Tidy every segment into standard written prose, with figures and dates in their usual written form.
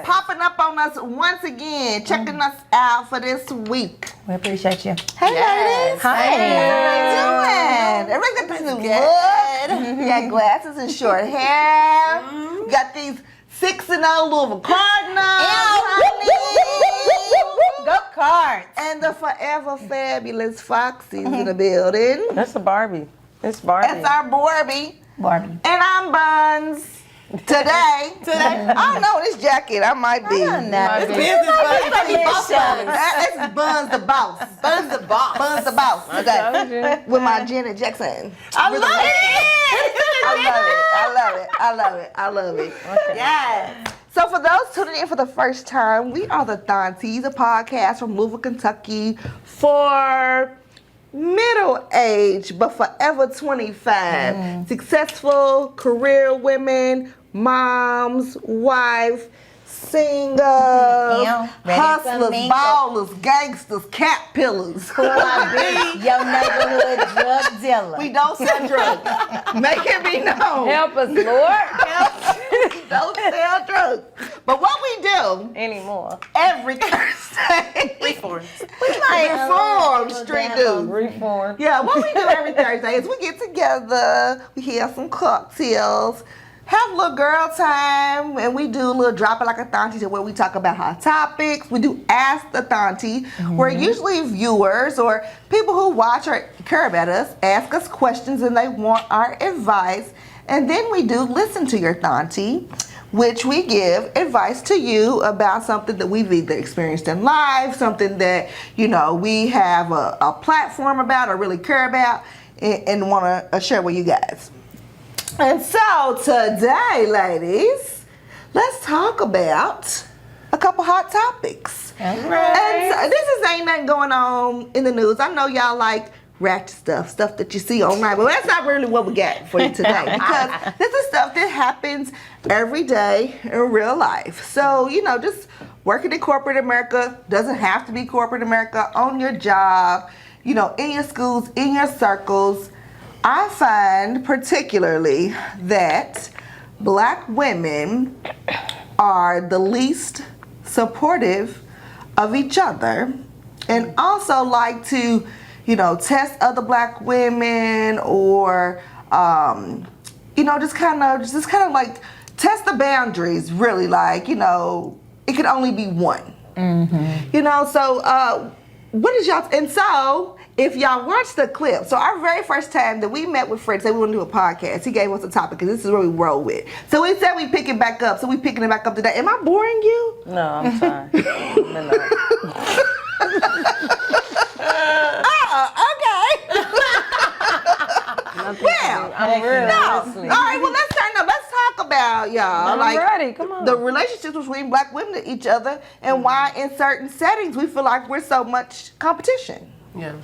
popping up on us once again, checking us out for this week. We appreciate you. Hey, ladies. Hi. How you doing? Everybody got this new look. You got glasses and short hair. You got these 6-0 Louisville Cardinals. Go Cards. And the forever fabulous Foxy's in the building. That's a Barbie. It's Barbie. That's our Barbie. Barbie. And I'm Buns. Today, I don't know this jacket. I might be. It's This is Buns the boss. Buns the boss. Buns the boss. Okay. With my Janet Jackson. I love it. I love it. Okay. Yes. So for those tuning in for the first time, we are the Thaunties, a podcast from Louisville, Kentucky for middle-aged but forever 25. Successful career women, moms, wife, singles, hustlers, ballers, gangsters, cat pillars. Who I be? Your neighborhood drug dealer. We don't sell drugs. Make it be known. Help us, Lord. Don't sell drugs. But what we do Anymore. every Thursday, Reform. Reform Street Dudes. Reform. Yeah, what we do every Thursday is we get together, we have some cocktails, have a little girl time, and we do a little drop it like a Thauntie where we talk about hot topics. We do Ask the Thauntie, where usually viewers or people who watch or care about us ask us questions and they want our advice. And then we do Listen to Your Thauntie, which we give advice to you about something that we've either experienced in life, something that, you know, we have a platform about or really care about and want to share with you guys. And so today, ladies, let's talk about a couple hot topics. And so this ain't nothing going on in the news. I know y'all like ratchet stuff that you see online, but that's not really what we got for you today, because this is stuff that happens every day in real life. So, you know, just working in corporate America doesn't have to be corporate America, on your job, you know, in your schools, in your circles. I find particularly that Black women are the least supportive of each other and also like to, you know, test other Black women or, you know, just kind of like test the boundaries, really. Like, you know, it could only be one. You know, so what is y'all, and so if y'all watch the clip, so our very first time that we met with Fred, said we want to do a podcast, he gave us a topic, and this is where we roll with. So we said we pick it back up, so we picking it back up today. Am I boring you? No, I'm sorry. Well, I'm really listening. all right, well, let's turn up. Let's talk about, y'all, I'm ready. Come on. the relationships between Black women to each other and why in certain settings we feel like we're so much competition. Yeah.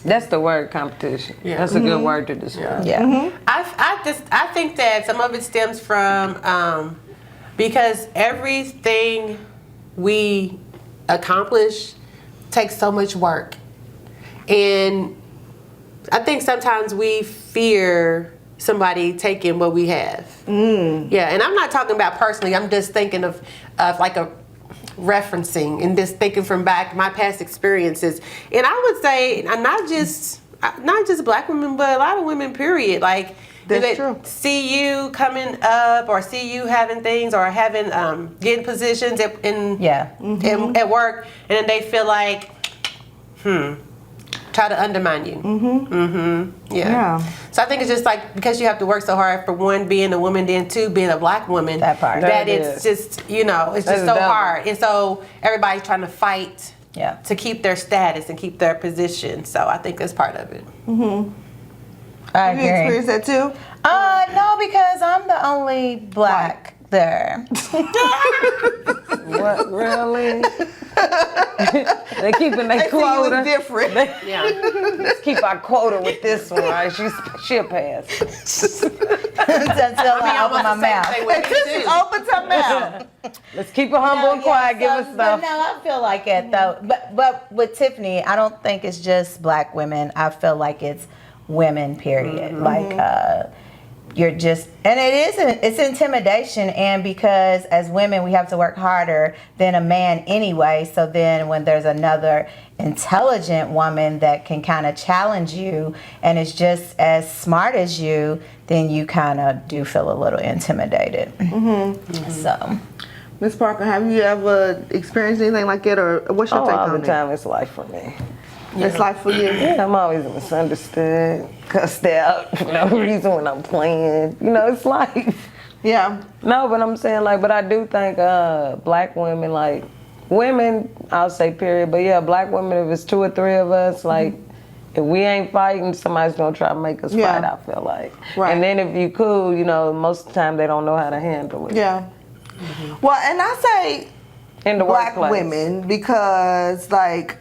That's the word, competition. Yeah. That's a good word to describe. I think that some of it stems from because everything we accomplish takes so much work, and I think sometimes we fear somebody taking what we have. Yeah, and I'm not talking about personally. I'm just thinking of like a referencing and just thinking from back my past experiences. And I would say not just Black women, but a lot of women, period. Like, that's true. See you coming up or see you having things or having getting positions at work, and then they feel like try to undermine you. Yeah. So I think it's just like, because you have to work so hard for one, being a woman, then two, being a Black woman, That part. that it's just, you know, it's just so hard. And so everybody's trying to fight to keep their status and keep their position. So I think that's part of it. I You agree. experience that too? No, because I'm the only Black there. What, really? They keeping their They see you quota. as different. Let's keep our quota with this one, right? She'll pass. Until I open my mouth. Until she opens her mouth. Let's keep it humble and quiet. Give us But stuff. no, I feel like it though. But with Tiffany, I don't think it's just Black women. I feel like it's women, period. Like you're just, and it's intimidation, and because as women we have to work harder than a man anyway, so then when there's another intelligent woman that can kind of challenge you and is just as smart as you, then you kind of do feel a little intimidated. So Miss Parker, have you ever experienced anything like that, or what's your take all on the it? time it's life for me. It's like for you. Yeah, I'm always misunderstood, cussed out for no reason when I'm playing. You know, it's life. Yeah. No, but I'm saying like, but I do think black women, like women, I'll say period, but yeah, black women, if it's 2 or 3 of us, like if we ain't fighting, somebody's gonna try to make us Yeah. fight, I feel like. Right. And then if you cool, you know, most of the time they don't know how to handle it. Yeah. Well, and I say In the black workplace. women because, like,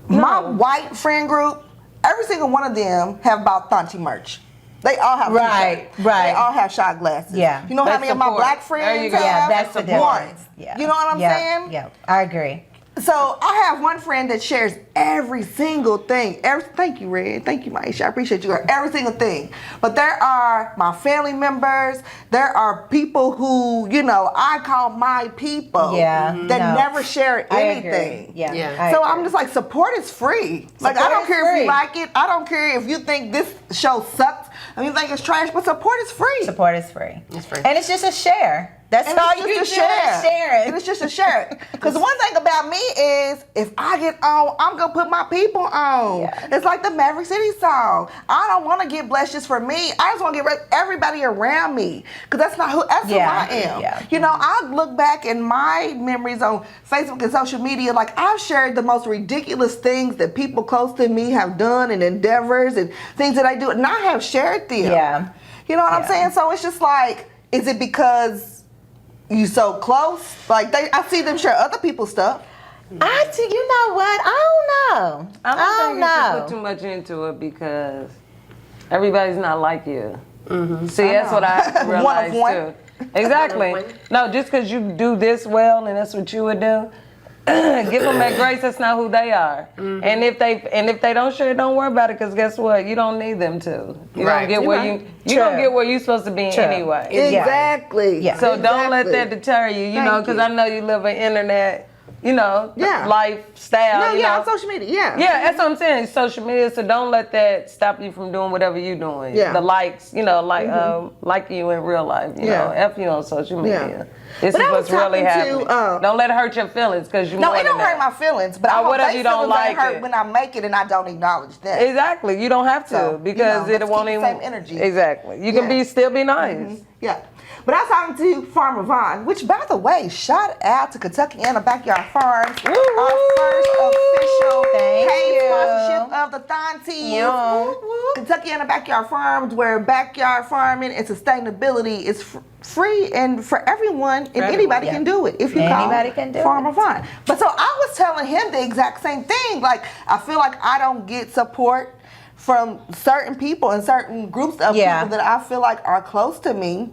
my white friend group, every single one of them have about Thauntie merch. They all have Right, t-shirts. right. They all have shot glasses. Yeah. You know how That's many of my support. black There you friends go. have? yeah, that's the One. difference. Yeah. You know what I'm saying? Yeah, I agree. So I have one friend that shares every single thing. Thank you, Red. Thank you, Maisha. I appreciate you. Every single thing. But there are my family members. There are people who, you know, I call my people. Yeah, That no. never share I anything. agree. Yeah. Yeah. I So agree. I'm just like, support is free. Like, I Support don't is care if free. you like it. I don't care if you think this show sucks. I mean, you think it's trash, but support is free. Support is free. It's free. And it's just a share. That's And all it's you just do a is share. share And it. it's just a share. Because the one thing about me is, if I get on, I'm gonna put my people on. Yeah. It's like the Maverick City song. I don't want to get blessed just for me. I just want to get everybody around me. Because that's not who. That's Yeah. who I am. Yeah. You know, I look back in my memories on Facebook and social media. Like, I've shared the most ridiculous things that people close to me have done, and endeavors and things that I do, and I have shared them. Yeah. You know what I'm Yeah. saying? So it's just like, is it because you so close? Like, I see them share other people's stuff. You know what? I don't know. I don't think you should know. put too much into it because everybody's not like you. See, that's what I realized one. too. Exactly. One of one. No, just because you do this well and that's what you would do, give them that grace. That's not who they are. And if they don't share, don't worry about it. Because guess what? You don't need them to. You Right. don't get where you True. don't get where you're supposed to be True. anyway. Yeah. Exactly. Yeah. So don't let Exactly. that deter you. You know, Thank because you. I know you live an internet. You know, Yeah. lifestyle. No, you yeah, know. on social media, yeah. Yeah, that's what I'm saying. It's social media, so don't let that stop you from doing whatever you're doing. Yeah. The likes, you know, like you in real life, you Yeah. know, F you on social media. This But is I was what's really talking to, happening. Don't let it hurt your feelings because you No, more it than don't hurt that. my feelings, but I Or hope what if they you don't feelings ain't like hurt it? when I make it and I don't acknowledge that. Exactly. You don't have to So, because you know, it let's won't keep even the same energy. Exactly. You can Yeah. still be nice. Yeah. But I was talking to Farmer Vaughn, which, by the way, shout out to Kentucky Anna Backyard Farms, our first official Thank paid you. sponsorship of the Thaunties. Yeah. Kentucky Anna Backyard Farms, where backyard farming and sustainability is free and for everyone, and anybody yeah. can do it if you Anybody call can do Farmer it. Vaughn. But so I was telling him the exact same thing. Like, I feel like I don't get support from certain people and certain groups of Yeah. people that I feel like are close to me.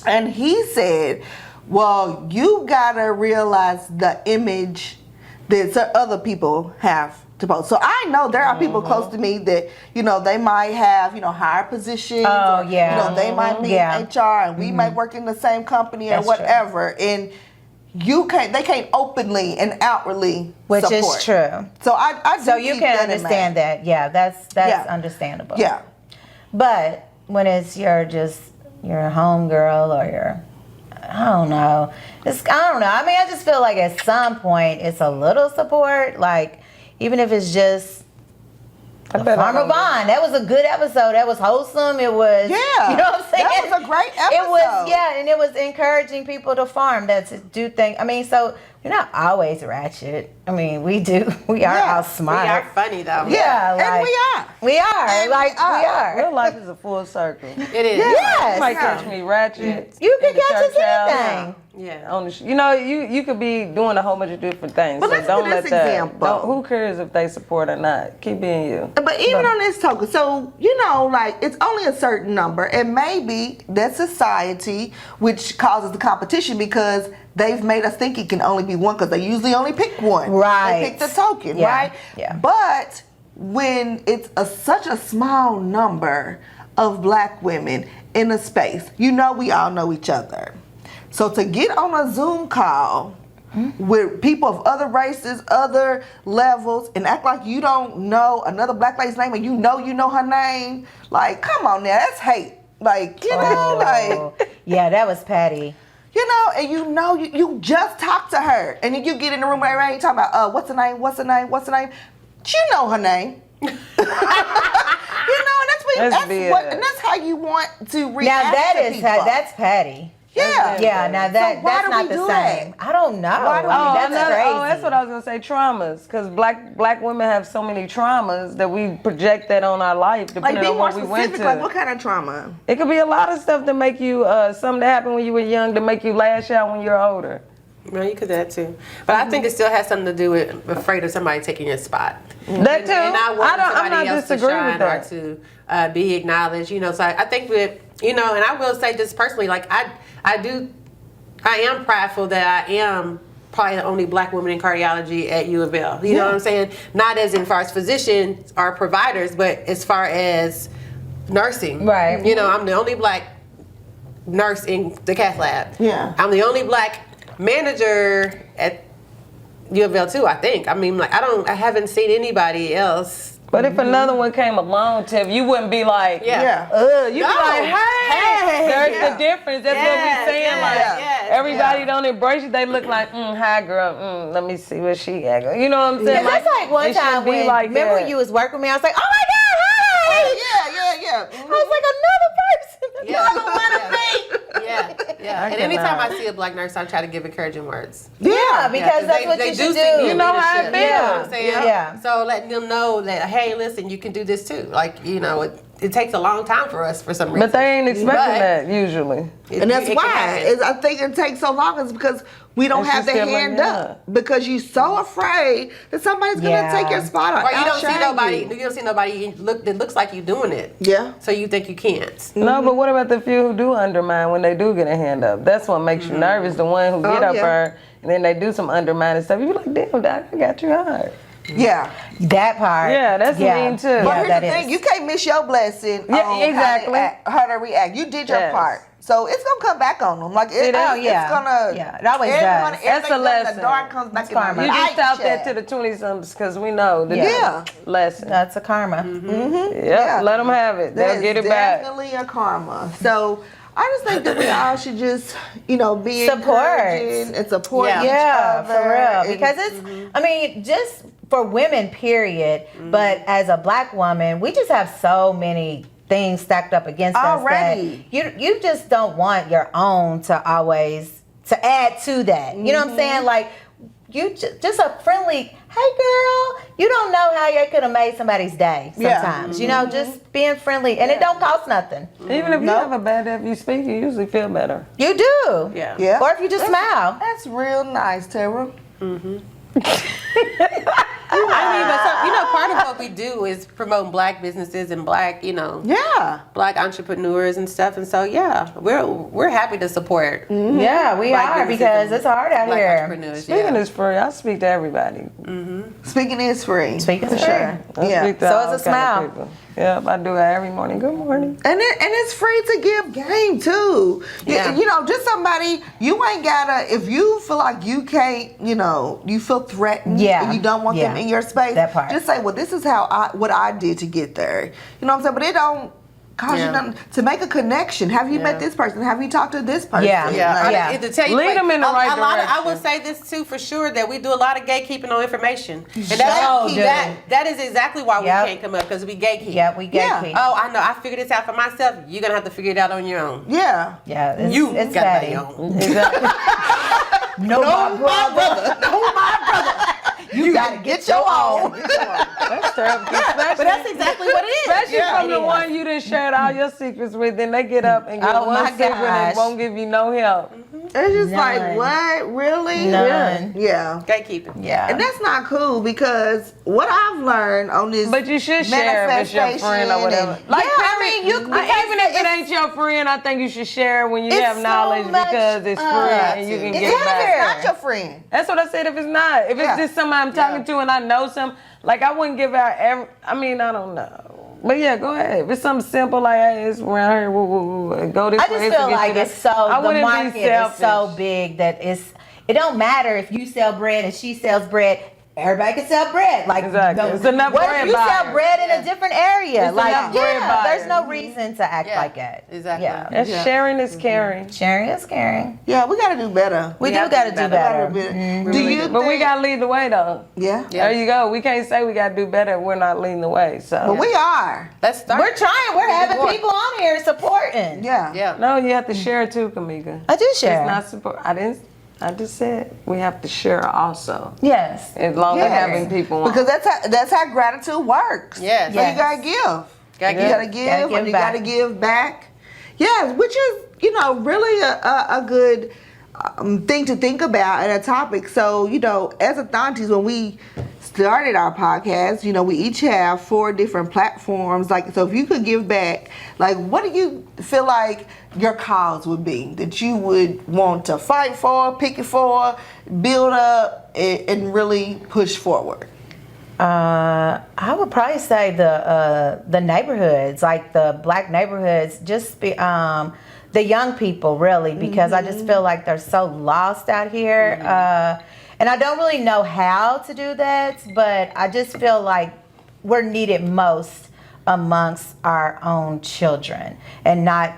And he said, well, you gotta realize the image that other people have to post. So I know there are people close to me that, you know, they might have, you know, higher positions. Oh, or, yeah. You know, they might be Yeah. in HR and we might work in the same company or That's true. whatever. And they can't openly and outwardly Which support. is true. So I do So you keep can that in understand mind. that. Yeah, that's Yeah. understandable. Yeah. But when it's your home girl or I don't know. I don't know. I mean, I just feel like at some point it's a little support. Like, even if it's just bet I Farmer don't Vaughn. That was a good episode. That was wholesome. It was, Yeah. you know what I'm saying? That was a great It was, episode. yeah, and it was encouraging people to farm, to do things. I mean, so we're not always ratchet. I mean, we are Yeah. all We smart. are funny though. Yeah, And like, we are. We are. And Like, we we are. are. Real life is a full circle. It is. Yes. You might Yeah. catch me ratchet. You can in the catch us church house, anything. Yeah. on the you know, you could be doing a whole bunch of different things. But so listen don't to let this that. example. Who cares if they support or not? Keep being you. But even on this token, so, you know, like, it's only a certain number, and maybe that society, which causes the competition because they've made us think it can only be one because they usually only pick one. Right. They pick the token, Yeah, right? yeah. But when it's such a small number of black women in a space. You know, we all know each other. So to get on a Zoom call with people of other races, other levels, and act like you don't know another black lady's name and you know her name, like, come on now, that's hate. Like, you know, like, yeah, that was petty. you know, and you just talked to her, and then you get in the room right around, you talking about, what's her name? You know her name. You know, and that's how you want to react. Now to people. that's petty. Yeah. Yeah, now that's not the same. I don't know. That's crazy. That's what I was gonna say. Traumas, because black women have so many traumas that we project that on our life, Like, depending be on more what we went specific. to. Like, what kind of trauma? It could be a lot of stuff that make you something that happened when you were young to make you lash out when you're older. No, you could do that too. But I think it still has something to do with afraid of somebody taking your spot. That too. And I want I'm somebody not else to disagreeing shine with that. or to be acknowledged. You know, so I think with, you know, and I will say just personally, like I am prideful that I am probably the only black woman in cardiology at U of L. You know what I'm saying? Not as in far as physicians or providers, but as far as nursing. Right. You know, I'm the only black nurse in the cath lab. Yeah. I'm the only black manager at U of L too, I think. I mean, like, I haven't seen anybody else. But if another one came along, Tiff, you wouldn't be like, Yeah. you'd No. be like, hey, there's yeah. the difference. That's what we're saying. Yes, Everybody don't embrace you. They look like, hi girl, let me see what she got. You know what I'm saying? Yeah, that's like one it should time be when, like remember that. when you was working with me, I was like, oh my God, hi! Yeah. I was like, another person. Yeah. And anytime I see a black nurse, I try to give encouraging words. Yeah, because that's what you should do. You know how it leadership. You know what I'm feels. saying? Yeah. So letting them know that, hey, listen, you can do this too. Like, you know, it takes a long time for us for some reason. But they ain't expecting But that usually. And that's it can why happen. I think it takes so long is because we don't And have she's the still like, hand yeah. up because you're so afraid that somebody's gonna take your spot Or you don't see outshine nobody. you. You don't see nobody that looks like you doing it. Yeah. So you think you can't. No, but what about the few who do undermine when they do get a hand up? That's what makes you nervous. The one who get up yeah. there and then they do some undermining stuff. You be like, damn, Doc, I got you hard. Yeah. That part. Yeah, that's mean too. But Yeah, here's that the thing, is. you can't miss your blessing Yeah, on exactly. how to react. You did your Yes. part. So it's gonna come back on them. Like See, that's- it's gonna it always does. That's a everything lesson. the dark comes back It's in the karma. You light just taught that check. to the 20-somethings because we know the Yeah. lesson. That's a karma. Yep, let them have it. That They'll is get it back. definitely a karma. So I just think that we all should just, be Support. encouraging and support each Yeah, other. for real. and- Because it's, I mean, just for women, period. But as a black woman, we just have so many things stacked up against Already. us that you just don't want your own to always to add to that. You know what I'm saying? Like you just a friendly, hey girl. You don't know how you could have made somebody's day Yeah. sometimes. You know, just being friendly, and it don't cost nothing. Even if you have a bad day, if you speak, you usually feel better. You do. Yeah. Yeah. Or if you just smile. That's real nice, Tara. I mean, but part of what we do is promote black businesses and black, Yeah. black entrepreneurs and stuff. And so, yeah, we're happy to support Yeah, we black are businesses because and it's hard out black here. entrepreneurs. Speaking Yeah. is free. I speak to everybody. Speaking is free. Speaking for is sure. I Yeah. speak to So all it's a kind of smile. people. Yep, I do it every morning. Good morning. And it's free to give game too. Yeah. Just somebody you ain't gotta. If you feel like you can't, you feel threatened. Yeah. And you don't want them Yeah. in your space. That part. Just say, well, this is what I did to get there. You know what I'm saying? But it don't cost you Yeah. nothing to make a connection. Have you met Yeah. this person? Have you talked to this person? Yeah. Yeah, Yeah. To tell you, Lead them in the right I direction. will say this too for sure that we do a lot of gatekeeping on information, and Sure do. that is exactly why we Yep. can't come up because we gatekeep. Yeah, we gatekeep. Oh, I know. I figured this out for myself. You're gonna have to figure it out on your own. Yeah. Yeah, it's, You it's got that petty. on. Exactly. No, my brother. You gotta get your own. That's terrible. But that's exactly what it is. Especially from it the is. one you done shared all your secrets with, then they get up and get Oh, one my secret and gosh. won't give you no help. It's just None. like, what? Really? None. Yeah. Gatekeeping. Yeah. And that's not cool because what I've learned on this But you should share if it's your friend or whatever. manifestation Like, Yeah, I mean, you- even if it ain't your friend, I think you should share when you It's have so knowledge much, because it's free and you can It's get it back. not your friend. That's what I said. If it's not, if it's Yeah. just somebody I'm talking to and I know some, like I wouldn't give out every. I mean, I don't know. But yeah, go ahead. If it's something simple like, hey, it's around here, go this I way. just feel like it's so, I the wouldn't be market is so selfish. big that it don't matter if you sell bread and she sells bread. Everybody can sell bread. Like, Exactly. It's enough what bread if you sell buyers. bread in a different area? It's Like, enough bread there's no buyers. reason to act Yeah, like that. exactly. Yeah. That's sharing is caring. Sharing is caring. Yeah, we gotta do better. We do have got to to do do better. Do you But we think- gotta lead the way though. Yeah. Yeah. There you go. We can't say we gotta do better if we're not leading the way. So But we are. Let's start. We're trying. We're having more. people on here supporting. Yeah. Yeah. no, you have to share too, Kamika. I do share. It's not support. I just said we have to share also. Yes. As long as Yes. having people on. Because that's how gratitude works. Yes. So Yes. you gotta give. Gotta You give. gotta give, Gotta give and you back. gotta give back. Yes, which is really a good thing to think about and a topic. So as a Thaunties, when we started our podcast, we each have 4 different platforms. Like, so if you could give back, like, what do you feel like your cause would be that you would want to fight for, picket for, build up, and really push forward? I would probably say the neighborhoods, like the black neighborhoods, just be the young people, really, because I just feel like they're so lost out here. And I don't really know how to do that, but I just feel like we're needed most amongst our own children, and not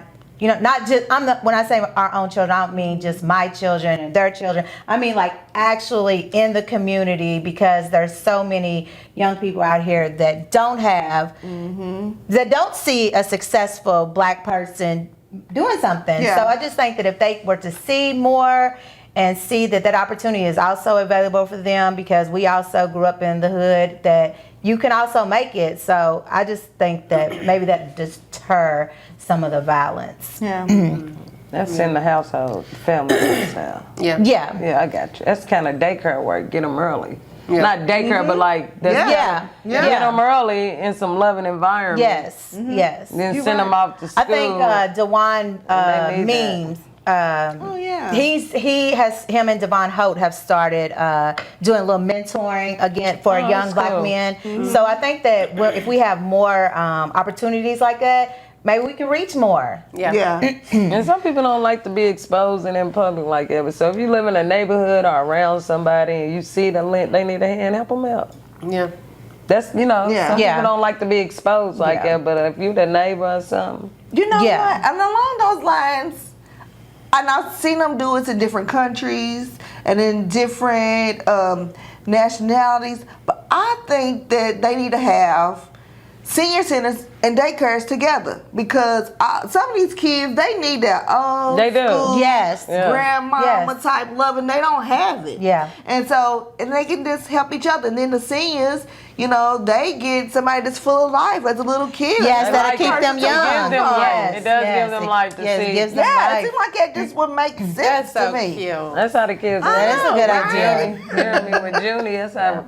just when I say our own children, I don't mean just my children and their children. I mean like actually in the community, because there's so many young people out here that don't have, that don't see a successful black person doing something. Yeah. So I just think that if they were to see more and see that opportunity is also available for them, because we also grew up in the hood, that you can also make it. So I just think that maybe that deter some of the violence. Yeah. That's in the household, family lifestyle. Yeah. Yeah. Yeah, I got you. That's kind of daycare work. Get them early. Yeah. Not daycare, but like Yeah. Get them early in some loving environment. Yes. Yes. Then send them off to school. I think Dewan They need Memes. Oh yeah. Him and Devon Holt have started doing a little mentoring again for young that's black cool. men. So I think that if we have more opportunities like that, maybe we can reach more. Yeah. Yeah. And some people don't like to be exposed and in public like that. But so if you live in a neighborhood or around somebody and you see they need a hand, help them out. Yeah. That's some Yeah. people don't like to be exposed like Yeah. that. But if you the neighbor or something, You know Yeah. what? And along those lines, and I've seen them do it in different countries and in different nationalities, but I think that they need to have senior centers and daycares together, because some of these kids, they need their own They do. school, Yes. Yeah. grandmama Yes. type love, and they don't have it. Yeah. And they can just help each other. And then the seniors, they get somebody that's full of life as a little kid. Yes, As that'll a keep person them to young. learn It gives them from. life. It does give them life to yes, see. It gives them Yeah, it life. seems like that just would make sense That's so to me. cute. that's how the kids. That is a good idea. Jeremy with Junie, that's how.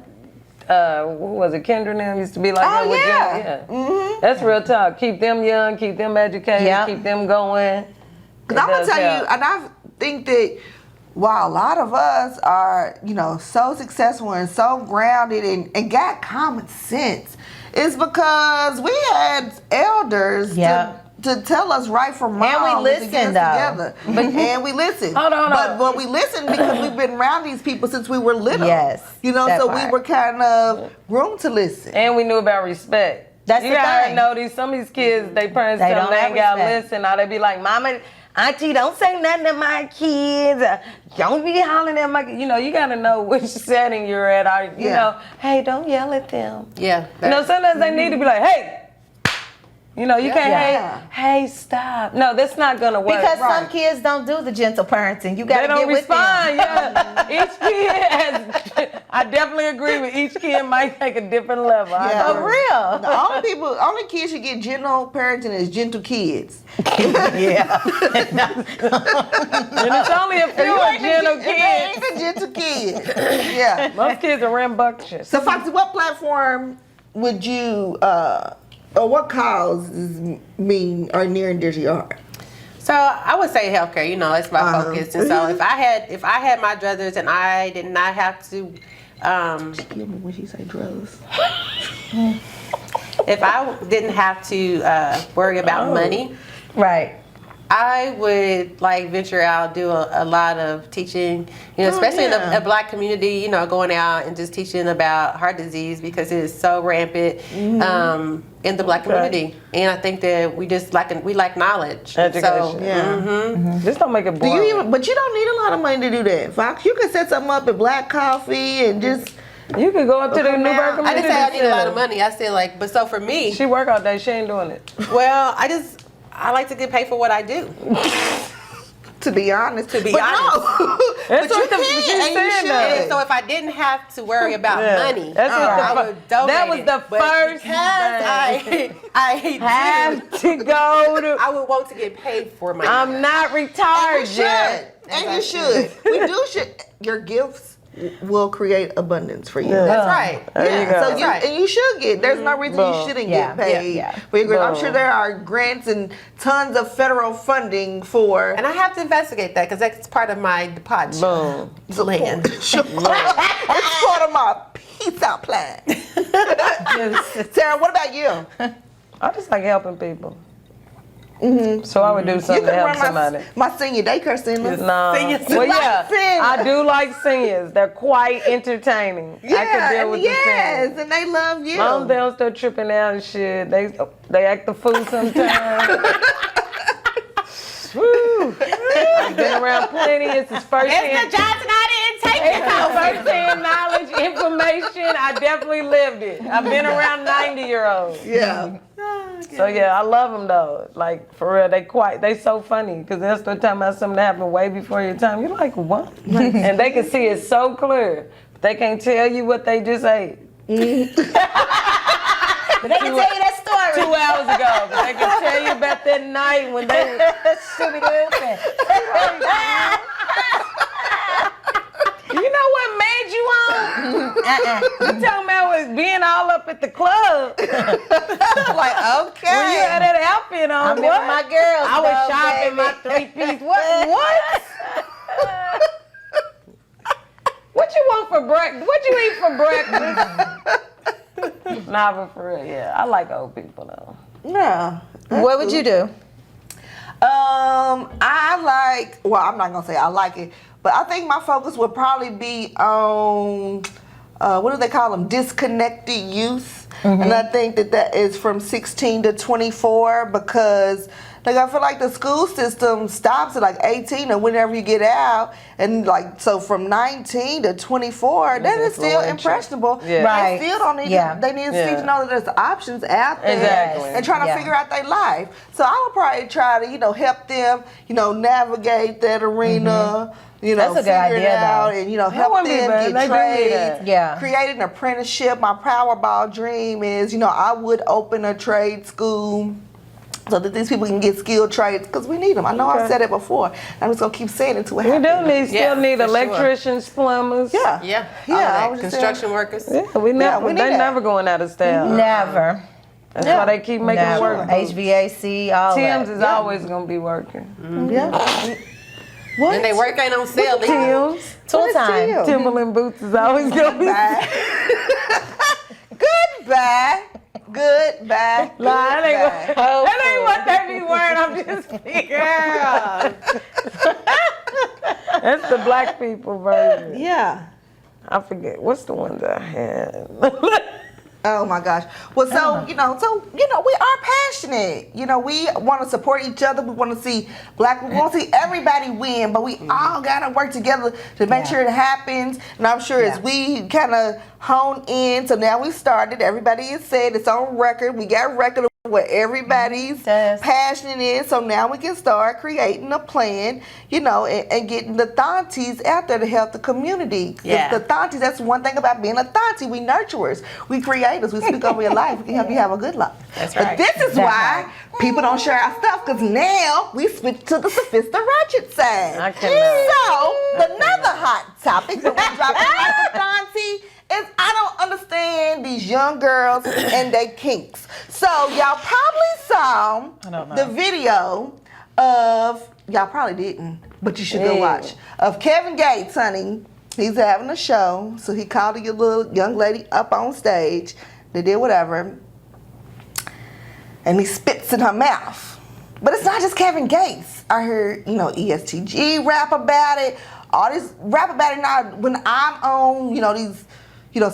Who was it? Kendra and them used to be like Oh, that with yeah. Junie. Yeah. That's real talk. Keep them young, keep them educated, Yeah. keep them going. Because I'm going to tell you, and I think that while a lot of us are, so successful and so grounded and got common sense, it's because we had elders Yeah. to tell us right from wrong. And we to listen, get us though. together. And we listen. Hold on. But we listen because we've been around these people since we were little. Yes, that so part. we were kind of groomed to listen. And we knew about respect. That's you the gotta thing. know some of these kids, they parents They tell them don't they have ain't gotta respect. listen. Now they be like, Mama, Auntie, don't say nothing to my kids. Don't be hollering at my kids. You gotta know which setting you're at. Or, hey, don't yell at them. Yeah. Sometimes they need to be like, hey. You can't, Yeah. hey, stop. No, that's not gonna work. Because some Right. kids don't do the gentle parenting. You got They to don't get with respond, them. yeah. Each kid has, I definitely agree with each kid might take a different level. I Yeah. agree. For real. The only kids who get gentle parenting is gentle kids. Yeah. And it's only a few gentle They kids. ain't the gentle kids. Yeah. Most kids are rambunctious. So, Foxy, what platform would you, or what causes mean are near and dear to your heart? So I would say healthcare. That's my Uh-huh. focus. And so if I had my druthers and I did not have to, When she say drugs. if I didn't have to worry about money, Right. I would like venture out, do a lot of teaching, especially in the Black community, going out and just teaching about heart disease because it is so rampant in the Black community. And I think that we like knowledge. Education. Yeah. Just don't make it boring. But you don't need a lot of money to do that, Fox. You can set something up at Black Coffee and just. You could go up to the Newburgh I Community didn't say I need a lot Center. of money. I said but so for me, She work all day. She ain't doing it. well, I like to get paid for what I do. To be honest. To be but honest. No. That's but you what can, she's and you saying, should. though. And so if I didn't have to worry about money, That's what I the would donate that was it. the But first because I have to go to. I would want to get paid for my. I'm not And you retired should. yet. And you should. We should. Your gifts will create abundance for you. That's right. There you go. So That's right. and you should get. There's no reason Boom. you shouldn't Yeah. get paid. Yeah. for your grant. I'm Boom. sure there are grants and tons of federal funding for. And I have to investigate that because that's part of my deposit Boom. plan. It's part of my peace out plan. Sarah, what about you? I just like helping people. So I would do You something to can help run somebody. my senior daycare center. No. Seniors. Well, yeah, Seniors. I do like seniors. They're quite entertaining. I can deal with the seniors. and they love you. Long as they don't start tripping out and shit. They act the fool sometimes. Woo. I've been around plenty. It's his first hand. Johnson, I didn't take it. First hand knowledge, information. I definitely lived it. I've been around 90-year-olds. Yeah. So yeah, I love them though. Like for real, they so funny because they'll start talking about something that happened way before your time. You're like, what? And they can see it so clear, but they can't tell you what they just ate. But they can tell you that story. 2 hours ago, but they can tell you about that night when they You know what made you on? You talking about was being all up at the club. Like, okay. When you had that outfit on, I remember my girls. I was though, shopping baby. my 3-piece. What? What you want for breakfast? What you eat for breakfast? Nah, but for real, yeah. I like old people though. Yeah. What would you do? I like. Well, I'm not gonna say I like it, but I think my focus would probably be on what do they call them? Disconnected youth, and I think that is from 16 to 24 because. Like I feel like the school system stops at like 18 or whenever you get out, and like so from 19 to 24, that is still impressionable. Yeah. Right. They still don't need. Yeah. They need to see Yeah. to know that there's options out there Exactly. and trying to Yeah. figure out their life. So I would probably try to help them navigate that arena. That's a good figure it idea, out though. and help them wouldn't be bad. get They do need trades. that. Yeah. Create an apprenticeship. My Powerball dream is I would open a trade school. So that these people can get skilled trades because we need them. I know I've said it before. I'm just gonna keep saying it until it We happens. do still need for sure. electricians, plumbers. Yeah. Yeah. Yeah, All I that. was just Construction workers. Yeah, we never. we need They that. never going out of style. Never. That's why they keep making Never. work. HVAC, all Tim's that. is always gonna be working. Yeah. What? And they work ain't on sale. Tim's, Full time. Tim? Timberland boots is always gonna be. Goodbye. Goodbye. Nah, that ain't what Goodbye. they be wearing. I'm just girl. That's the black people version. Yeah. I forget what's the ones I had. Oh my gosh. Well, so we are passionate. We want to support each other. We want to see we want to see everybody win, but we all gotta work together to make sure it happens. And I'm sure as we kind of hone in, so now we started. Everybody is said it's on record. We got record of what everybody's passion is. So now we can start creating a plan, and getting the Thaunties out there to help the community. Yeah. The Thaunties, that's one thing about being a Thauntie. We nurturers. We creators. We speak over your life. We can help you have a good life. That's But right. this is why people don't share our stuff, because now we switch to the sophisticated ratchet side. I cannot. So, another hot topic that we dropping like a Thauntie is I don't understand these young girls and their kinks. So y'all probably saw the video of, y'all probably didn't, but you should go watch, of Kevin Gates, honey. He's having a show, so he called a little young lady up on stage. They did whatever. and he spits in her mouth. But it's not just Kevin Gates. I heard, ESTG rap about it. All this rap about it now. When I'm on, these,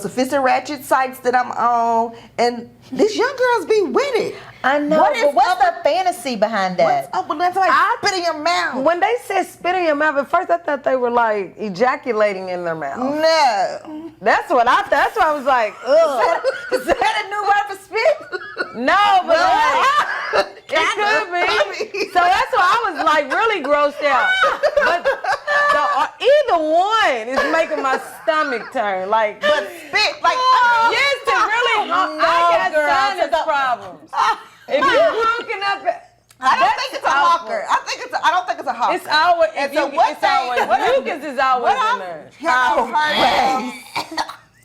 sophisticated ratchet sites that I'm on, and these young girls be with it. I know, but what's the fantasy behind that? What's up with that? Spit in your mouth. When they said spit in your mouth, at first I thought they were like ejaculating in their mouth. No. That's why I was like, ugh. Is that a new word for spit? No, but it could be. So that's why I was like really grossed out. But either one is making my stomach turn. Like, But spit, like, yes, to really I got sinus problems. If you're honking up, I don't think it's a hawker. I don't think it's a hawker. it's always mucus is always in there.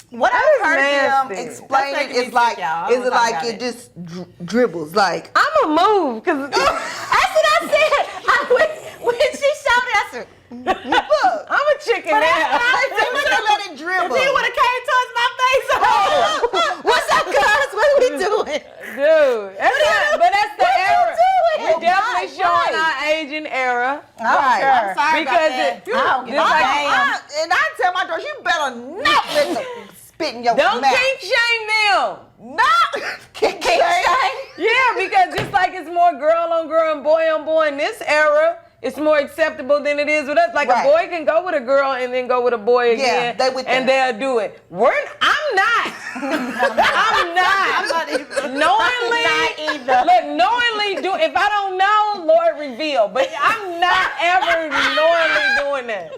What I've heard nasty. them explain That's it making is me like, sick, y'all. I is don't it know like about it it. just dribbles? Like, I'ma move because That's what I said. When she showed it, I said, look. I'm a chicken now. I said, we're gonna let it dribble. If he would have came towards my face, what's up, guys? What are we doing? Dude, that's the era. doing? We're definitely Right, showing right. our aging era. Right. I'm sorry Because about that. it- I don't give a Just like- damn. And I tell my daughter, you better not let them spit in your Don't mouth. kink shame them. No. Kink shame. Yeah, because just like it's more girl on girl and boy on boy in this era, it's more acceptable than it is with us. Like Right. a boy can go with a girl and then go with a boy again, they with and that. they'll do it. I'm not. I'm not. Knowingly, not either. Look, knowingly if I don't know, Lord reveal. But I'm not ever knowingly doing that.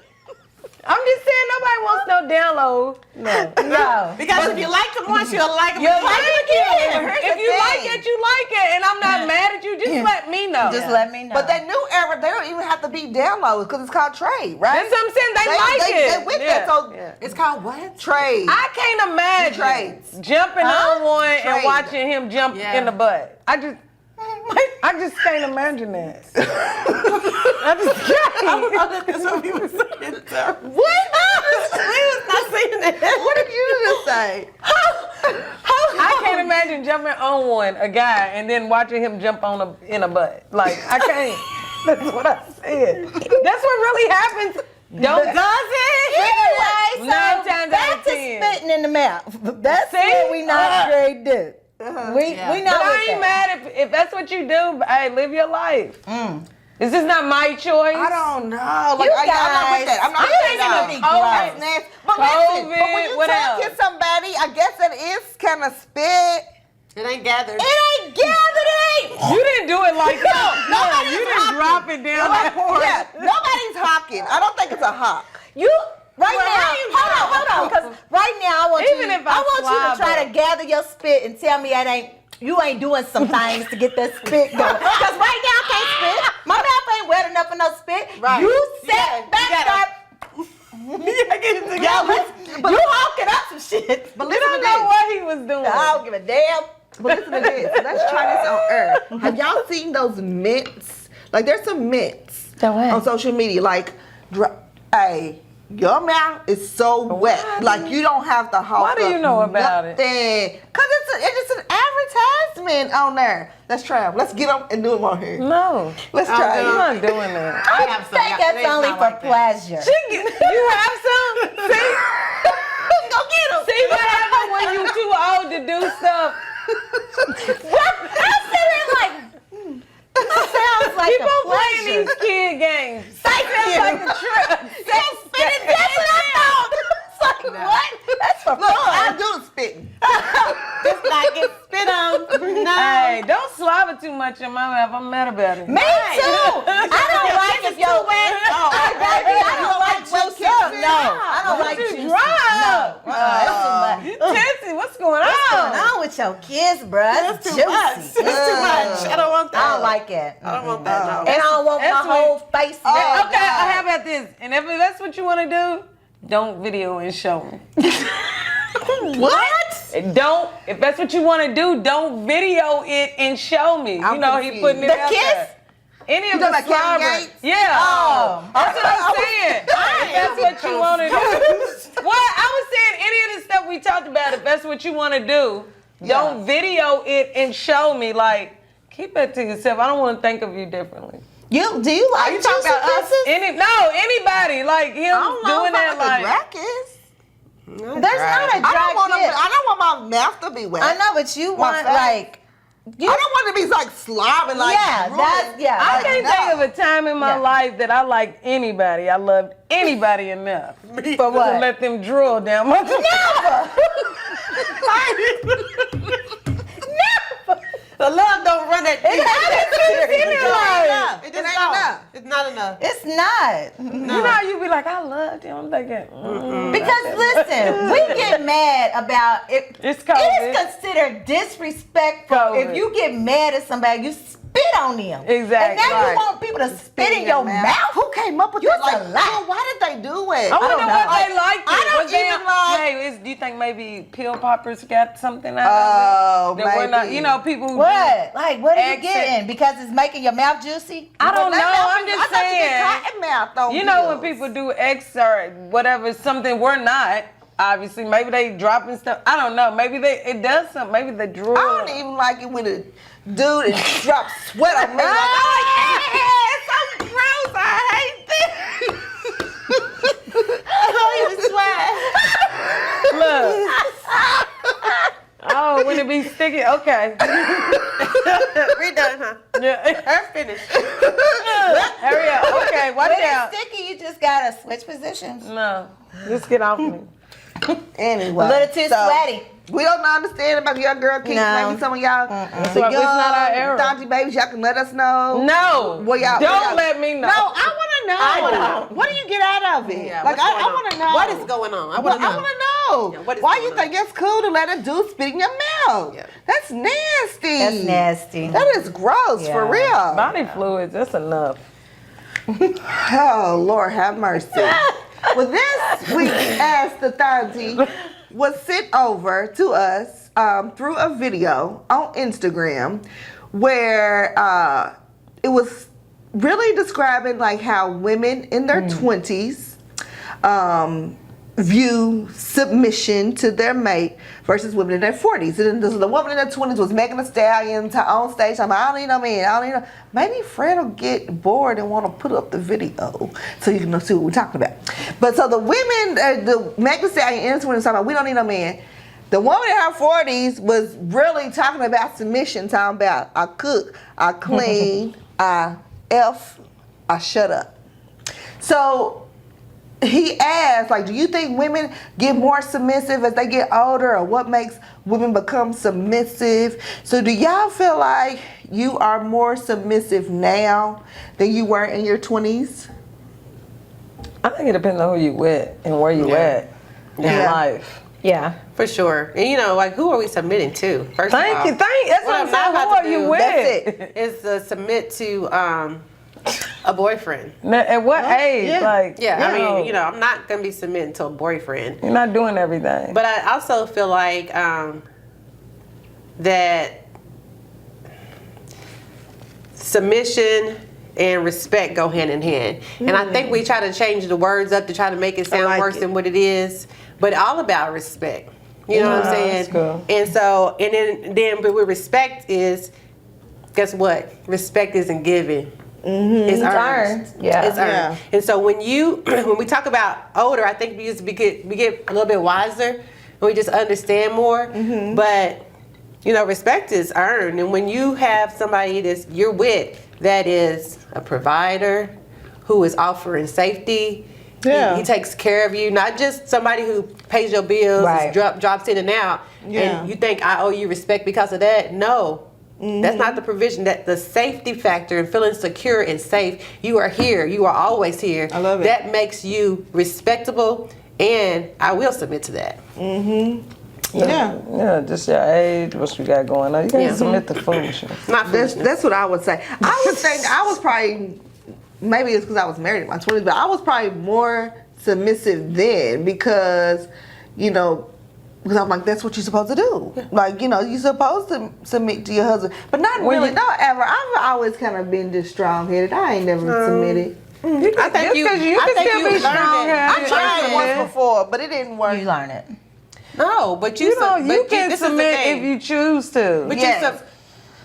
I'm just saying nobody wants no download. No. because if you like him once, you'll like him You again. like it again. Here's If the you thing. like it, you like it. And I'm not mad at you. Just let me know. Just let me know. But that new era, they don't even have to be downloads because it's called trade, right? That's what I'm saying. They like it. They with that, so It's called what? trade. I can't imagine Trades. jumping on one and Trade. watching him jump Yeah. in the butt. I just can't imagine that. I just can't. That's what he was saying. What? He was not saying that. What did you just say? I can't imagine jumping on one, a guy, and then watching him jump in a butt. Like, I can't. That's what I said. That's what really happens. Don't does it? Anyway, so 9 times out back of to 10. spitting in the mouth. That's See? what we not straight do. We know But I what ain't that. mad if that's what you do. Hey, live your life. This is not my choice. I don't know. Like, You I'm not with guys, that. I'm not I'm with thinking that. of the Oh, gross. that's nasty. But listen, but when COVID, you what touch else? somebody, I guess that is kind of spit. It ain't gathered. It ain't gathered, it ain't. You didn't do it like that. No, you didn't drop it down that hard. Yeah, nobody's hawking. I don't think it's a hawk. You right Well, now. how you Hold on, because right now I want Even you. if I want you to try slobber. to gather your spit and tell me you ain't doing some things to get that spit going. Because right now I can't spit. My mouth ain't wet enough for no spit. Right. You Yeah, set back, you gotta- start. You hawking up some shit. But You listen don't to know this. what he was doing. I don't give a damn. But listen to this. Let's try this on earth. Have y'all seen those mints? Like, there's some mints The what? on social media. Like, hey, your mouth is so wet. Like, you don't have to hawk. Why do you know about it? it? Because it's just an advertisement on there. Let's try them. Let's get them and do them on here. No. Let's try I'm it. not doing that. I have some. I think that's only for pleasure. You have some? See? Go get them. See what happens when you too old to do stuff? I'm sitting like, sounds like People a playing pleasure. these kid games. Thank you. Like a trip. That's what I thought. It's like, what? That's for Look, I fun. do the spitting. Just like it spit on. No. Hey, don't slobber too much in my mouth. I'm mad about it. Me too. I don't like if your wet. Baby, I don't like wet juice up. kisses? No, I don't like You juice. dry. No, that's too much. You tipsy. What's going What's going on? on with your kiss, bruh? That's too much. That's too much. I don't want that. I don't like it. I don't want that. No. And I don't want my That's whole face. Oh, Okay, God. how about this? And if that's what you want to do, don't video and show me. What? Don't. If that's what you want to do, don't video it and show me. I'm you know, confused. he putting it The out kiss? there. Any of You the talking about Kevin slobber. Gates? Yeah. Oh. That's what I'm saying. If that's what you want to do. Well, I was saying any of the stuff we talked about, if that's what you want to do, don't video it and show me. Like, Keep that to yourself. I don't want to think of you differently. Do you like Are you talking juicy about us? kisses? Anybody like him I don't know doing if I that like a like. dry kiss. There's not a I dry don't want kiss. I don't want my mouth to be wet. I know, but you My want face. like. I don't want to be like slobbing like Yeah, drooling. that's- yeah. I Like, can't no. think of a time in my Yeah. life that I liked anybody. I loved anybody enough For what? to let them drool down my The love don't run that deep. It ain't enough. It It just ain't don't. enough. It's not enough. It's not. You know how you be like, I loved him. I'm thinking, Because listen, we get mad about it. It's It COVID. is considered disrespectful COVID. if you get mad at somebody, you spit on them. Exactly. And now Right. you want people to spit in your mouth? Who came up with You that? Like, a lie. well, why did they do it? I wonder don't what know. they liked. I don't Was they- even like- Hey, do you think maybe pill poppers got something out Oh, of it? That we're not, maybe. you know, people who do- What? Like, what are you Accent. getting? Because it's making your mouth juicy? I don't know. I'm I just thought you get saying. cotton mouth on You know when pills. people do X or whatever, something we're not. Obviously, maybe they dropping stuff. I don't know. Maybe it does something. Maybe they drool. I don't even like it when a dude and drops sweat on me. Like, it's so gross. I hate this. I don't even sweat. Look. Oh, when it be sticky. Okay. We're done, huh? Yeah. Her finished. Hurry up. Okay. Watch When out. it's sticky, you just gotta switch positions. No. Just get off me. Anyway, A little too sweaty. We don't understand about your girl kinks. No. Maybe some of y'all, It's not our era. Thauntie babies, y'all can let us know. No. Well, y'all, Don't let me know. No, I want to know. I wanna know. What do you get out of it? Yeah, like, what's I going on? want to know. What is going on? I want to know. I want to know. Yeah, what is Why going you on? think it's cool to let a dude spit in your mouth? Yeah. That's nasty. That's nasty. That is gross, for Yeah. real. Body fluids. That's enough. Oh, Lord have mercy. Well, this week's Ask the Thauntie was sent over to us through a video on Instagram where it was really describing like how women in their 20s view submission to their mate versus women in their 40s. And the woman in her 20s was Megan Thee Stallion on stage. I'm like, I don't need no man. I don't need no. Maybe Fred will get bored and want to put up the video so you can see what we're talking about. But so the women, the Megan Thee Stallion in her 20s, talking about, we don't need no man. The woman in her 40s was really talking about submission, talking about I cook, I clean, I shut up. So he asked, like, do you think women get more submissive as they get older, or what makes women become submissive? So do y'all feel like you are more submissive now than you were in your 20s? I think it depends on who you with and where you at in Yeah. life. Yeah. For sure. And you know, like, who are we submitting to? First of all, Thank you. That's what I'm not saying. about Who to are you do- with? That's it. Is to submit to a boyfriend. Now, at what age? yeah. Like, Yeah, I no. mean, you know, I'm not gonna be submitting to a boyfriend. You're not doing everything. But I also feel like that submission and respect go hand in hand. And I think we try to change the words up to try to make it sound like worse it. than what it is. But all about respect. You know what I'm saying? that's cool. And so, but with respect is, guess what? Respect isn't given. It's earned. earned. Yeah. It's earned. Yeah. And so when we talk about older, I think we get a little bit wiser and we just understand more. But you know, respect is earned, and when you have somebody you're with that is a provider, who is offering safety, Yeah. he takes care of you, not just somebody who pays your bills, Right. drops in and out, Yeah. and you think I owe you respect because of that. No. That's not the provision. That the safety factor and feeling secure and safe. You are here. You are always here. I love it. That makes you respectable, and I will submit to that. Yeah. Yeah, just your age, what you got going on. You can't Yeah. submit to foolishness. Not foolishness. That's what I would say. I would think I was probably, maybe it's because I was married in my 20s, but I was probably more submissive then because, you know, because I'm like, that's what you're supposed to do. Like, you know, you're supposed to submit to your husband. But not When really, you- not ever. I've always kind of been just strong-headed. I ain't never submitted. I think you can still be learned strong-headed. I tried it Yeah. once before, but it didn't work. You learn it. No, but You know, you but can this is the submit thing. if you choose to. But Yes.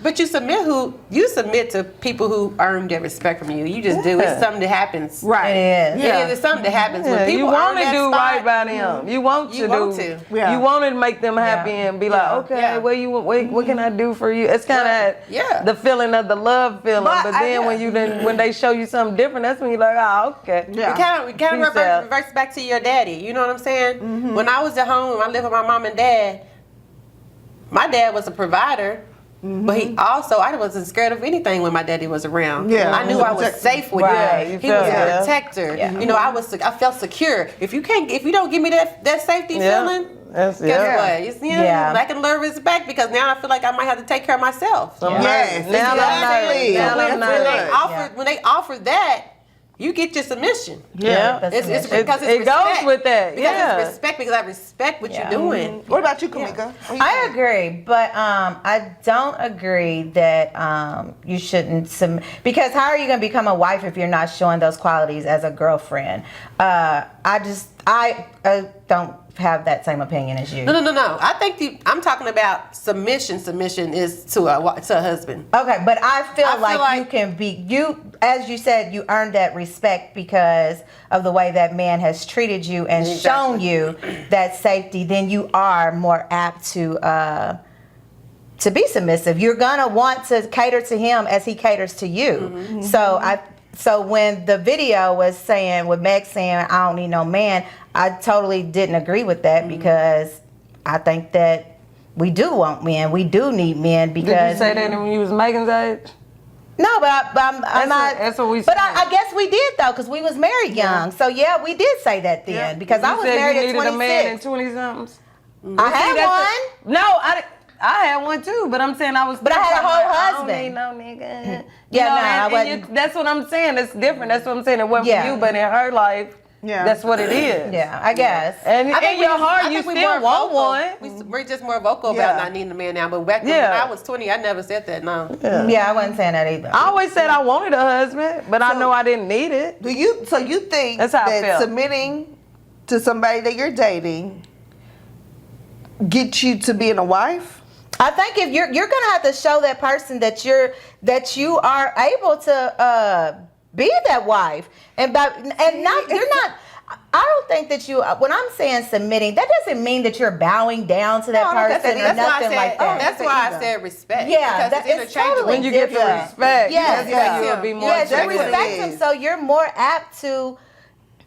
But you submit to people who earn their respect from you. You just do. It's something that happens. Right. It is. It is. It's something that happens when people you want earn to that do spot. right by them. You want to do. Yeah. You want to make them happy and be like, okay, what can I do for you? It's kind of the feeling of the love feeling. But then when they show you something different, that's when you're like, oh, okay. Yeah. We kind of reverse back to your daddy. You know what I'm saying? When I was at home, I lived with my mom and dad. My dad was a provider. But I wasn't scared of anything when my daddy was around. Yeah. I knew I was safe with him. He was a protector. Yeah. You know, I felt secure. If you don't give me that safety feeling, guess what? It's, lack of love is back because now I feel like I might have to take care of myself. Yes. When they offer that, you get your submission. Yeah. It's because it's it respect. goes with that. Because it's respect, because I respect what you're doing. What about you, Kamika? I agree, but I don't agree that you shouldn't because how are you going to become a wife if you're not showing those qualities as a girlfriend? I don't have that same opinion as you. No. I think I'm talking about submission. Submission is to a husband. Okay, but I feel like you can be as you said, you earned that respect because of the way that man has treated you and shown you that safety. Then you are more apt to be submissive. You're gonna want to cater to him as he caters to you. So when the video was saying, with Meg saying, I don't need no man, I totally didn't agree with that because I think that we do want men. We do need men because. Did you say that when you was Megan's age? No, but I'm not. That's what we said. But I guess we did though, because we was married young. So yeah, we did say that then because I was married at 26. You needed a man in 20-somethings? I had one. No, I had one too, but I'm saying I was. But I had a whole husband. I don't need no nigga. I wasn't. That's what I'm saying. It's different. That's what I'm saying. It wasn't for you, but in her life, that's what it is. Yeah, I guess. And in your heart, you still want one. We're just more vocal about not needing a man now. But back when I was 20, I never said that. No. Yeah, I wasn't saying that either. I always said I wanted a husband, but I know I didn't need it. So you think That's how I that felt. submitting to somebody that you're dating get you to being a wife? I think if you're gonna have to show that person that you are able to be that wife you're not. I don't think that when I'm saying submitting, that doesn't mean that you're bowing down to that person or nothing like that. That's why I said respect. Yeah, because it's interchangeable. When you get the respect, yes, you will be more. Yes, you respect him, so you're more apt to,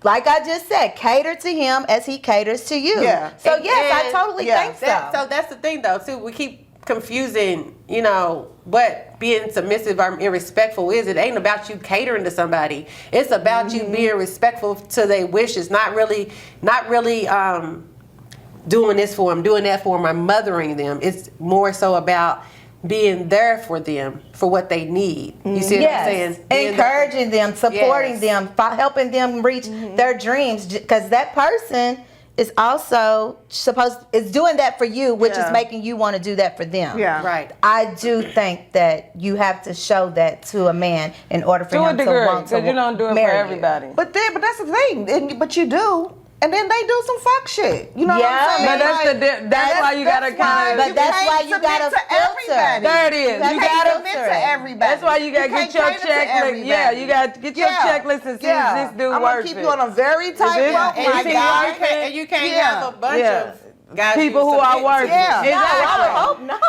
like I just said, cater to him as he caters to you. Yeah. So yes, I totally think so. So that's the thing, though. Too, we keep confusing, what being submissive or respectful is. It ain't about you catering to somebody. It's about you being respectful to their wishes. Not really doing this for them, doing that for them, or mothering them. It's more so about being there for them for what they need. You see what I'm saying? Encouraging them, supporting them, helping them reach their dreams, because that person is also is doing that for you, which is making you want to do that for them. Yeah. Right. I do think that you have to show that to a man in order for him to want to because you don't do it for everybody. But that's the thing. But you do. And then they do some fuck shit. You know what I'm saying? But that's why you gotta kind of. But that's why you gotta filter. There it is. You gotta submit to everybody. That's why you gotta get your checklist. Yeah, you gotta get your checklist and see if this dude I'm worth gonna keep it. you on a very tight rope, my guy. And you can't have a bunch of guys people who are worth it. Yeah. Exactly. I would hope not.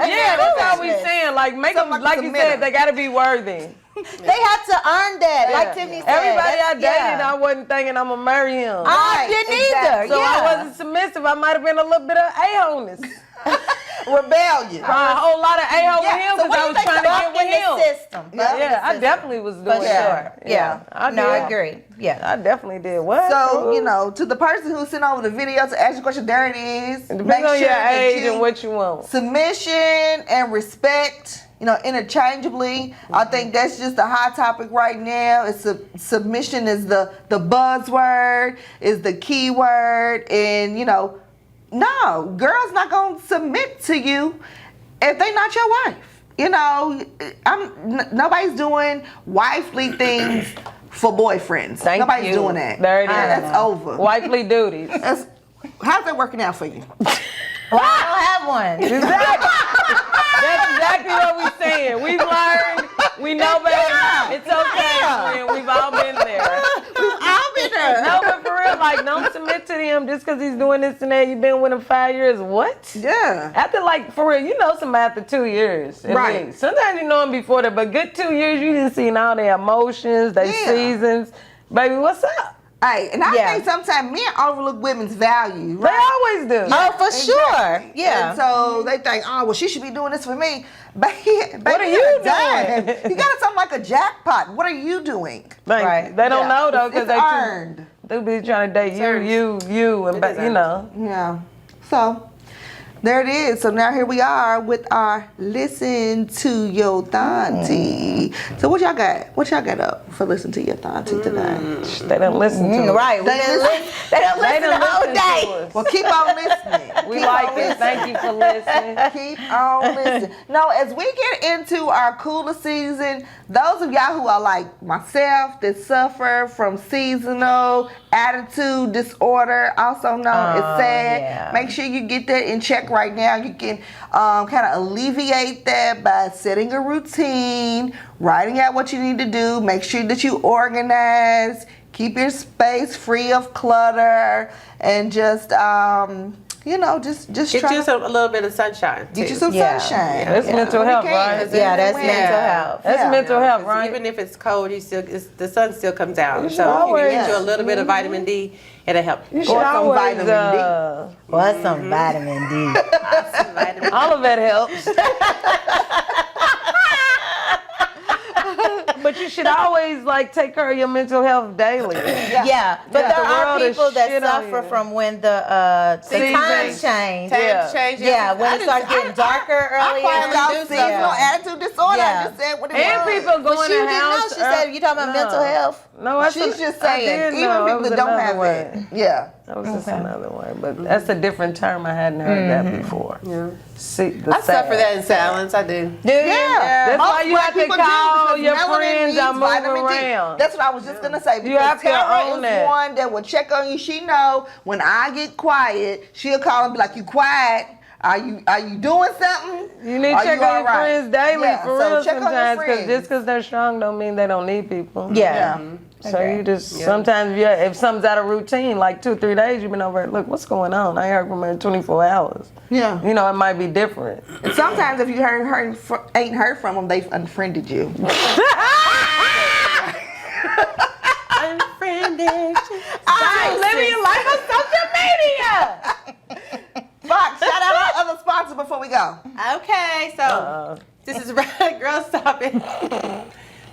Yeah, that's all we saying. Like make them, like you said, they gotta be worthy. They have to earn that, like Tiffany said. Everybody I dated, I wasn't thinking I'm gonna marry him. I didn't either. So I wasn't submissive. I might have been a little bit of a-holeness. Rebellion. A whole lot of a-hole with him because I was trying to get with him. System. Yeah, I definitely was doing that. Yeah. I agree. Yeah, I definitely did. What? So, to the person who sent over the video to ask you a question, there it is. It depends on your age and what you want. Submission and respect, interchangeably. I think that's just a hot topic right now. Submission is the buzzword, is the key word, and no, girl's not gonna submit to you if they not your wife. Nobody's doing wifely things for boyfriends. Nobody's doing that. There it is. That's over. Wifely duties. How's that working out for you? Well, I don't have one. Exactly. That's exactly what we're saying. We've learned. We know better. It's okay, friend. We've all been there. I'll be there. No, but for real, like, don't submit to him just because he's doing this and that. You've been with him 5 years. What? Yeah. After, like, for real, you know somebody after 2 years. At Right. least. Sometimes you know them before that, but good 2 years, you didn't see all their emotions, their seasons. Baby, what's up? Hey, and I Yeah. think sometimes men overlook women's value, They right? always do. Oh, for sure. Yeah. And so they think, oh, well, she should be doing this for me. Baby, What are you're you a dime. doing? You got something like a jackpot. What are you doing? Thank you. Right. They don't Yeah. know, though, because It's they earned. They be trying to date you, and It is you know. Yeah. So there it is. So now here we are with our listen to your Thauntie. So what y'all got? What y'all got up for listen to your Thauntie today? They don't listen to us. Right. They They don't They listen don't the whole listen to day. us. Well, keep on listening. We Keep like on it. listening. Thank you for listening. Keep on listening. No, as we get into our cooler season, those of y'all who are like myself that suffer from seasonal attitude disorder, also known as SAD, yeah. make sure you get that in check right now. You can kind of alleviate that by setting a routine, writing out what you need to do, make sure that you organize, keep your space free of clutter, and just just Get try you to a little bit of sunshine. get too. you some Yeah. sunshine. That's mental When you health, can, right? 'cause Yeah, it's that's winter. mental health. That's Yeah. mental health, 'Cause right? Even if it's cold, the sun still comes out. You should So if you always- can get you a little bit of vitamin D, it'll help. You Or should some always, vitamin D. What's some vitamin D? Vitamin all of that helps. But you should always like take care of your mental health daily. Yeah, but Yeah. there The are world is people that shit on suffer you. from when the Seasons. times change. Times Yeah. change. Yeah, when it starts getting darker earlier. quietly It's called do seasonal Yeah. attitude disorder. Yeah. I just said what it And was. people But going you to didn't know. house. She said you talking about mental health. No, that's She's just I saying, did even know. It people was that don't another have way. it. Yeah. That was just another way, but that's a different term. I hadn't heard that before. Yeah. See, the I suffer sad. that in silence. I do. Do you? Yeah. That's Most why you black have to people do, call because your melanin friends needs that move vitamin D. around. That's what I was just gonna say. Because have to Tara own is that. one that will check on you. She know when I get quiet, she'll call and be like, "You quiet? Are you doing something? You need Are to check you on all your right?" friends daily Yeah, for so real check on your sometimes, because friends. just because they're strong don't mean they don't need people. Yeah. So you just sometimes if something's out of routine, like 2-3 days, you've been over it. Look, what's going on? I ain't heard from her in 24 hours. Yeah. You know, it might be different. And sometimes if you ain't heard from them, they've unfriended you. Unfriended. Living your life on social media. Fox, shout out our other sponsor before we go. Okay, so this is Girl Stop It.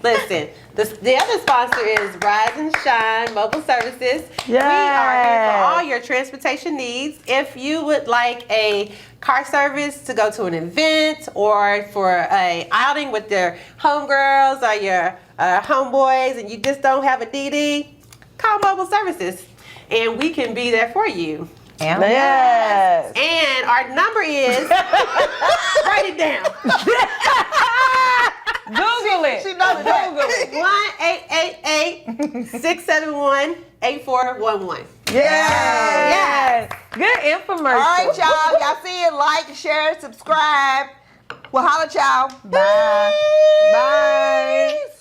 Listen, the other sponsor is Rise and Shine Mobile Services. We are here for all your transportation needs. If you would like a car service to go to an event or for a outing with your homegirls or your homeboys and you just don't have a DD, call Mobile Services and we can be there for you. Yes. And our number is, write it down. Google it. She knows that. 1-888-671-8411. Yes. Good infomercial. All right, y'all. Y'all see it, like, share, subscribe. We'll holler at y'all. Bye. Bye.